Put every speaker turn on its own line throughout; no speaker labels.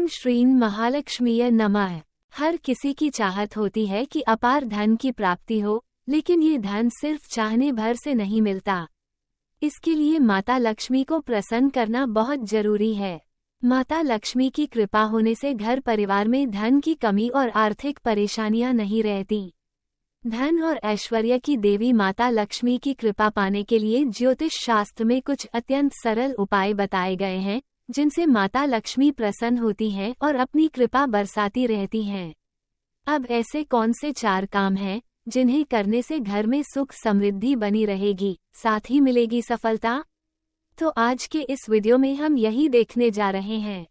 ओम श्रीं महालक्ष्मीय नमः। हर किसी की चाहत होती है कि अपार धन की प्राप्ति हो, लेकिन ये धन सिर्फ चाहने भर से नहीं मिलता। इसके लिए माता लक्ष्मी को प्रसन्न करना बहुत जरूरी है। माता लक्ष्मी की कृपा होने से घर परिवार में धन की कमी और आर्थिक परेशानियां नहीं रहती। धन और ऐश्वर्य की देवी माता लक्ष्मी की कृपा पाने के लिए ज्योतिष शास्त्र में कुछ अत्यंत सरल उपाय बताए गए हैं, जिनसे माता लक्ष्मी प्रसन्न होती हैं और अपनी कृपा बरसाती रहती हैं। अब ऐसे कौन से 4 काम हैं जिन्हें करने से घर में सुख समृद्धि बनी रहेगी, साथ ही मिलेगी सफलता? तो आज के इस वीडियो में हम यही देखने जा रहे हैं।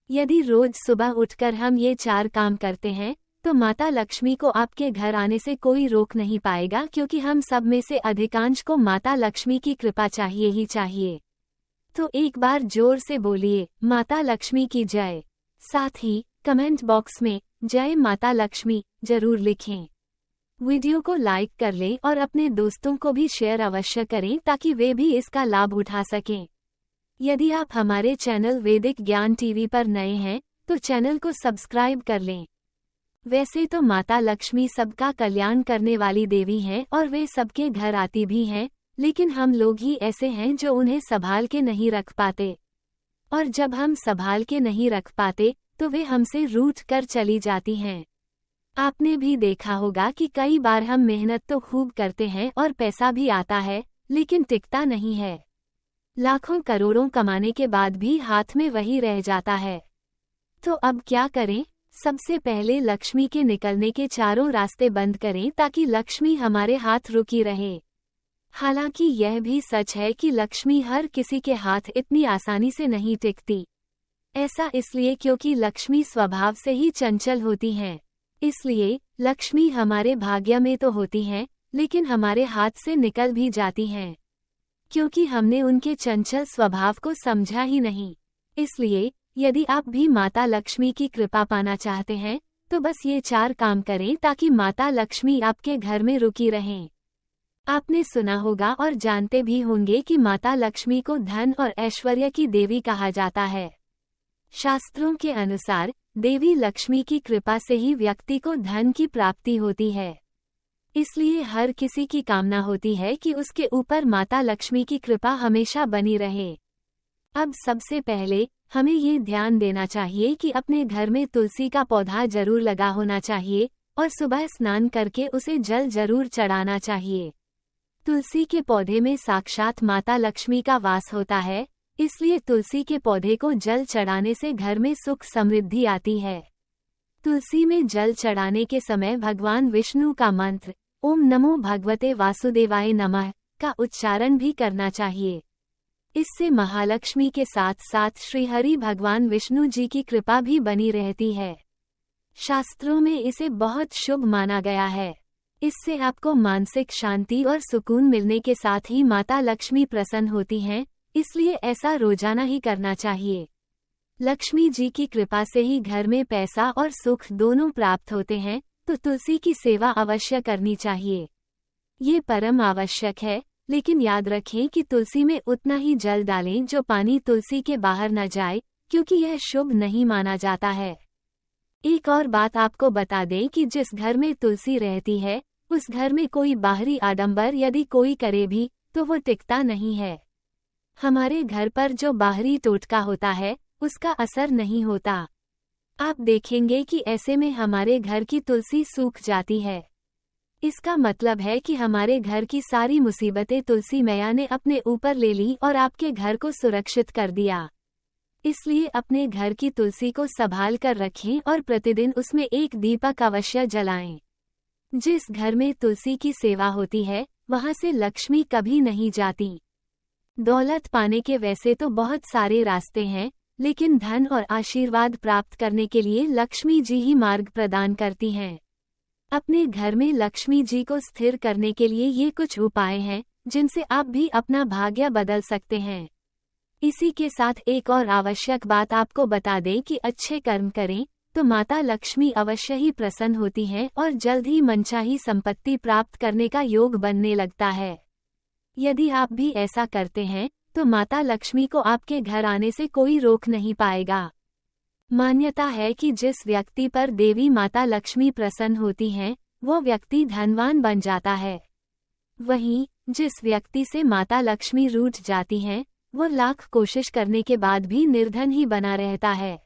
यदि रोज सुबह उठकर हम ये 4 काम करते हैं तो माता लक्ष्मी को आपके घर आने से कोई रोक नहीं पाएगा, क्योंकि हम सब में से अधिकांश को माता लक्ष्मी की कृपा चाहिए ही चाहिए। तो एक बार जोर से बोलिए, माता लक्ष्मी की जय। साथ ही कमेंट बॉक्स में जय माता लक्ष्मी जरूर लिखें। वीडियो को लाइक कर लें और अपने दोस्तों को भी शेयर अवश्य करें ताकि वे भी इसका लाभ उठा सकें। यदि आप हमारे चैनल वैदिक ज्ञान टीवी पर नए हैं तो चैनल को सब्सक्राइब कर लें। वैसे तो माता लक्ष्मी सबका कल्याण करने वाली देवी हैं और वे सबके घर आती भी हैं, लेकिन हम लोग ही ऐसे हैं जो उन्हें संभाल के नहीं रख पाते। और जब हम संभाल के नहीं रख पाते तो वे हमसे रूठ कर चली जाती हैं। आपने भी देखा होगा कि कई बार हम मेहनत तो खूब करते हैं और पैसा भी आता है, लेकिन टिकता नहीं है। लाखों करोड़ों कमाने के बाद भी हाथ में वही रह जाता है। तो अब क्या करें? सबसे पहले लक्ष्मी के निकलने के चारों रास्ते बंद करें ताकि लक्ष्मी हमारे हाथ रुकी रहे। हालांकि यह भी सच है कि लक्ष्मी हर किसी के हाथ इतनी आसानी से नहीं टिकती। ऐसा इसलिए क्योंकि लक्ष्मी स्वभाव से ही चंचल होती हैं। इसलिए लक्ष्मी हमारे भाग्य में तो होती हैं, लेकिन हमारे हाथ से निकल भी जाती हैं, क्योंकि हमने उनके चंचल स्वभाव को समझा ही नहीं। इसलिए यदि आप भी माता लक्ष्मी की कृपा पाना चाहते हैं तो बस ये 4 काम करें ताकि माता लक्ष्मी आपके घर में रुकी रहें। आपने सुना होगा और जानते भी होंगे कि माता लक्ष्मी को धन और ऐश्वर्य की देवी कहा जाता है। शास्त्रों के अनुसार देवी लक्ष्मी की कृपा से ही व्यक्ति को धन की प्राप्ति होती है। इसलिए हर किसी की कामना होती है कि उसके ऊपर माता लक्ष्मी की कृपा हमेशा बनी रहे। अब सबसे पहले हमें ये ध्यान देना चाहिए कि अपने घर में तुलसी का पौधा जरूर लगा होना चाहिए और सुबह स्नान करके उसे जल जरूर चढ़ाना चाहिए। तुलसी के पौधे में साक्षात माता लक्ष्मी का वास होता है, इसलिए तुलसी के पौधे को जल चढ़ाने से घर में सुख समृद्धि आती है। तुलसी में जल चढ़ाने के समय भगवान विष्णु का मंत्र ओम नमो भगवते वासुदेवाय नमः का उच्चारण भी करना चाहिए। इससे महालक्ष्मी के साथ साथ श्री हरि भगवान विष्णु जी की कृपा भी बनी रहती है। शास्त्रों में इसे बहुत शुभ माना गया है। इससे आपको मानसिक शांति और सुकून मिलने के साथ ही माता लक्ष्मी प्रसन्न होती हैं, इसलिए ऐसा रोजाना ही करना चाहिए। लक्ष्मी जी की कृपा से ही घर में पैसा और सुख दोनों प्राप्त होते हैं, तो तुलसी की सेवा अवश्य करनी चाहिए। ये परम आवश्यक है, लेकिन याद रखें कि तुलसी में उतना ही जल डालें जो पानी तुलसी के बाहर न जाए, क्योंकि यह शुभ नहीं माना जाता है। एक और बात आपको बता दें कि जिस घर में तुलसी रहती है उस घर में कोई बाहरी आडंबर यदि कोई करे भी तो वो टिकता नहीं है। हमारे घर पर जो बाहरी टोटका होता है उसका असर नहीं होता। आप देखेंगे कि ऐसे में हमारे घर की तुलसी सूख जाती है। इसका मतलब है कि हमारे घर की सारी मुसीबतें तुलसी मैया ने अपने ऊपर ले ली और आपके घर को सुरक्षित कर दिया। इसलिए अपने घर की तुलसी को संभाल कर रखें और प्रतिदिन उसमें एक दीपक अवश्य जलाएं। जिस घर में तुलसी की सेवा होती है वहां से लक्ष्मी कभी नहीं जाती। दौलत पाने के वैसे तो बहुत सारे रास्ते हैं, लेकिन धन और आशीर्वाद प्राप्त करने के लिए लक्ष्मी जी ही मार्ग प्रदान करती हैं। अपने घर में लक्ष्मी जी को स्थिर करने के लिए ये कुछ उपाय हैं जिनसे आप भी अपना भाग्य बदल सकते हैं। इसी के साथ एक और आवश्यक बात आपको बता दें कि अच्छे कर्म करें तो माता लक्ष्मी अवश्य ही प्रसन्न होती हैं और जल्द ही मनचाही संपत्ति प्राप्त करने का योग बनने लगता है। यदि आप भी ऐसा करते हैं तो माता लक्ष्मी को आपके घर आने से कोई रोक नहीं पाएगा। मान्यता है कि जिस व्यक्ति पर देवी माता लक्ष्मी प्रसन्न होती हैं, वो व्यक्ति धनवान बन जाता है। वहीं जिस व्यक्ति से माता लक्ष्मी रूठ जाती हैं, वो लाख कोशिश करने के बाद भी निर्धन ही बना रहता है।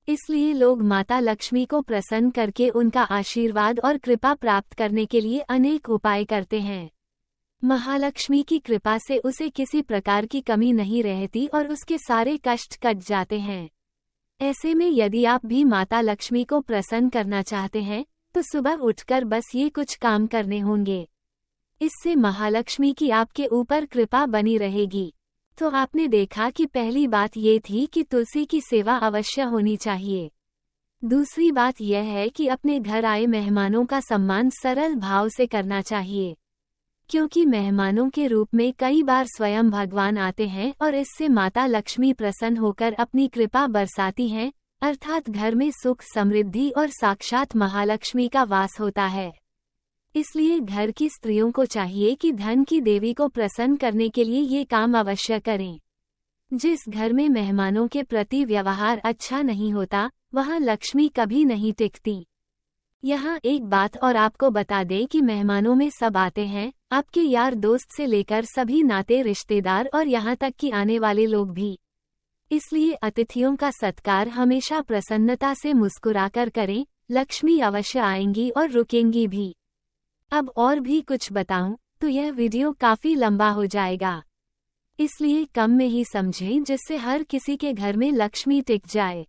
इसलिए लोग माता लक्ष्मी को प्रसन्न करके उनका आशीर्वाद और कृपा प्राप्त करने के लिए अनेक उपाय करते हैं। महालक्ष्मी की कृपा से उसे किसी प्रकार की कमी नहीं रहती और उसके सारे कष्ट कट जाते हैं। ऐसे में यदि आप भी माता लक्ष्मी को प्रसन्न करना चाहते हैं, तो सुबह उठकर बस ये कुछ काम करने होंगे। इससे महालक्ष्मी की आपके ऊपर कृपा बनी रहेगी। तो आपने देखा कि पहली बात ये थी कि तुलसी की सेवा अवश्य होनी चाहिए। दूसरी बात यह है कि अपने घर आए मेहमानों का सम्मान सरल भाव से करना चाहिए, क्योंकि मेहमानों के रूप में कई बार स्वयं भगवान आते हैं और इससे माता लक्ष्मी प्रसन्न होकर अपनी कृपा बरसाती हैं, अर्थात घर में सुख समृद्धि और साक्षात महालक्ष्मी का वास होता है। इसलिए घर की स्त्रियों को चाहिए कि धन की देवी को प्रसन्न करने के लिए ये काम अवश्य करें। जिस घर में मेहमानों के प्रति व्यवहार अच्छा नहीं होता, वहाँ लक्ष्मी कभी नहीं टिकती। यहाँ एक बात और आपको बता दें कि मेहमानों में सब आते हैं, आपके यार दोस्त से लेकर सभी नाते रिश्तेदार और यहाँ तक कि आने वाले लोग भी। इसलिए अतिथियों का सत्कार हमेशा प्रसन्नता से मुस्कुराकर करें, लक्ष्मी अवश्य आएंगी और रुकेंगी भी। अब और भी कुछ बताऊं तो यह वीडियो काफी लंबा हो जाएगा, इसलिए कम में ही समझें जिससे हर किसी के घर में लक्ष्मी टिक जाए।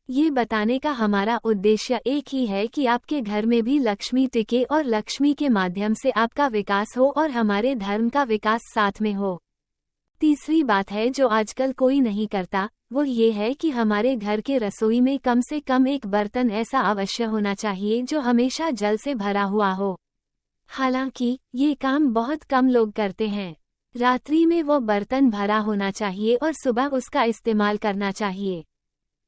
ये बताने का हमारा उद्देश्य एक ही है कि आपके घर में भी लक्ष्मी टिके और लक्ष्मी के माध्यम से आपका विकास हो और हमारे धर्म का विकास साथ में हो। तीसरी बात है जो आजकल कोई नहीं करता, वो ये है कि हमारे घर के रसोई में कम से कम एक बर्तन ऐसा अवश्य होना चाहिए जो हमेशा जल से भरा हुआ हो। हालांकि ये काम बहुत कम लोग करते हैं। रात्रि में वो बर्तन भरा होना चाहिए और सुबह उसका इस्तेमाल करना चाहिए।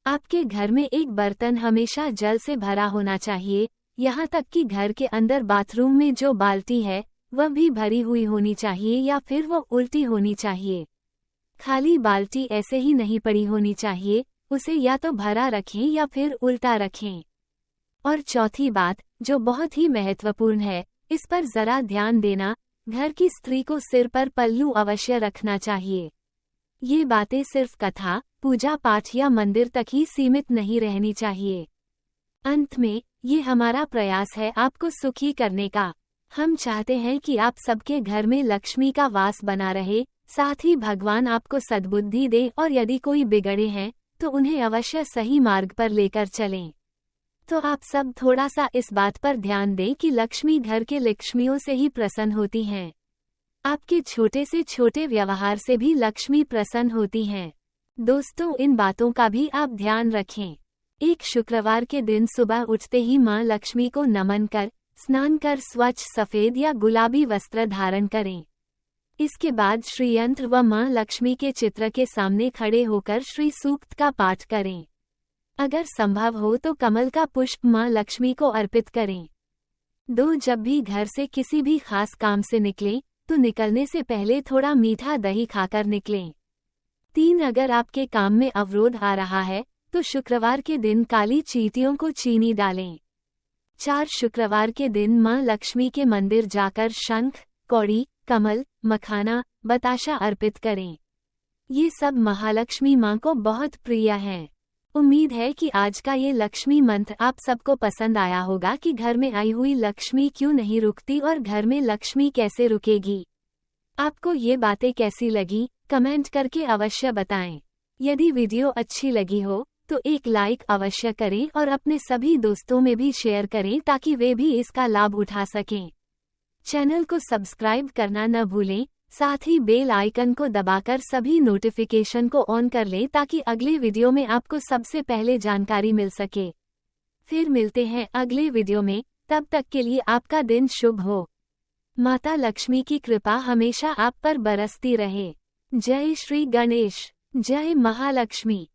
आपके घर में एक बर्तन हमेशा जल से भरा होना चाहिए, यहाँ तक कि घर के अंदर बाथरूम में जो बाल्टी है वह भी भरी हुई होनी चाहिए या फिर वो उल्टी होनी चाहिए। खाली बाल्टी ऐसे ही नहीं पड़ी होनी चाहिए, उसे या तो भरा रखें या फिर उल्टा रखें। और चौथी बात जो बहुत ही महत्वपूर्ण है, इस पर जरा ध्यान देना, घर की स्त्री को सिर पर पल्लू अवश्य रखना चाहिए। ये बातें सिर्फ कथा, पूजा पाठ या मंदिर तक ही सीमित नहीं रहनी चाहिए। अंत में ये हमारा प्रयास है आपको सुखी करने का। हम चाहते हैं कि आप सबके घर में लक्ष्मी का वास बना रहे, साथ ही भगवान आपको सद्बुद्धि दे और यदि कोई बिगड़े हैं तो उन्हें अवश्य सही मार्ग पर लेकर चलें। तो आप सब थोड़ा सा इस बात पर ध्यान दें कि लक्ष्मी घर के लक्ष्मियों से ही प्रसन्न होती हैं। आपके छोटे से छोटे व्यवहार से भी लक्ष्मी प्रसन्न होती हैं। दोस्तों, इन बातों का भी आप ध्यान रखें। एक शुक्रवार के दिन सुबह उठते ही मां लक्ष्मी को नमन कर स्नान कर स्वच्छ सफेद या गुलाबी वस्त्र धारण करें। इसके बाद श्री यंत्र व मां लक्ष्मी के चित्र के सामने खड़े होकर श्री सूक्त का पाठ करें। अगर संभव हो तो कमल का पुष्प मां लक्ष्मी को अर्पित करें। 2 जब भी घर से किसी भी खास काम से निकलें तो निकलने से पहले थोड़ा मीठा दही खाकर निकलें। 3 अगर आपके काम में अवरोध आ रहा है तो शुक्रवार के दिन काली चींटियों को चीनी डालें। 4 शुक्रवार के दिन मां लक्ष्मी के मंदिर जाकर शंख, कौड़ी, कमल, मखाना, बताशा अर्पित करें। ये सब महालक्ष्मी मां को बहुत प्रिय हैं। उम्मीद है कि आज का ये लक्ष्मी मंत्र आप सबको पसंद आया होगा कि घर में आई हुई लक्ष्मी क्यों नहीं रुकती और घर में लक्ष्मी कैसे रुकेगी। आपको ये बातें कैसी लगी, कमेंट करके अवश्य बताएं। यदि वीडियो अच्छी लगी हो तो एक लाइक अवश्य करें और अपने सभी दोस्तों में भी शेयर करें ताकि वे भी इसका लाभ उठा सकें। चैनल को सब्सक्राइब करना न भूलें, साथ ही बेल आइकन को दबाकर सभी नोटिफिकेशन को ऑन कर लें ताकि अगले वीडियो में आपको सबसे पहले जानकारी मिल सके। फिर मिलते हैं अगले वीडियो में, तब तक के लिए आपका दिन शुभ हो। माता लक्ष्मी की कृपा हमेशा आप पर बरसती रहे। जय श्री गणेश, जय महालक्ष्मी।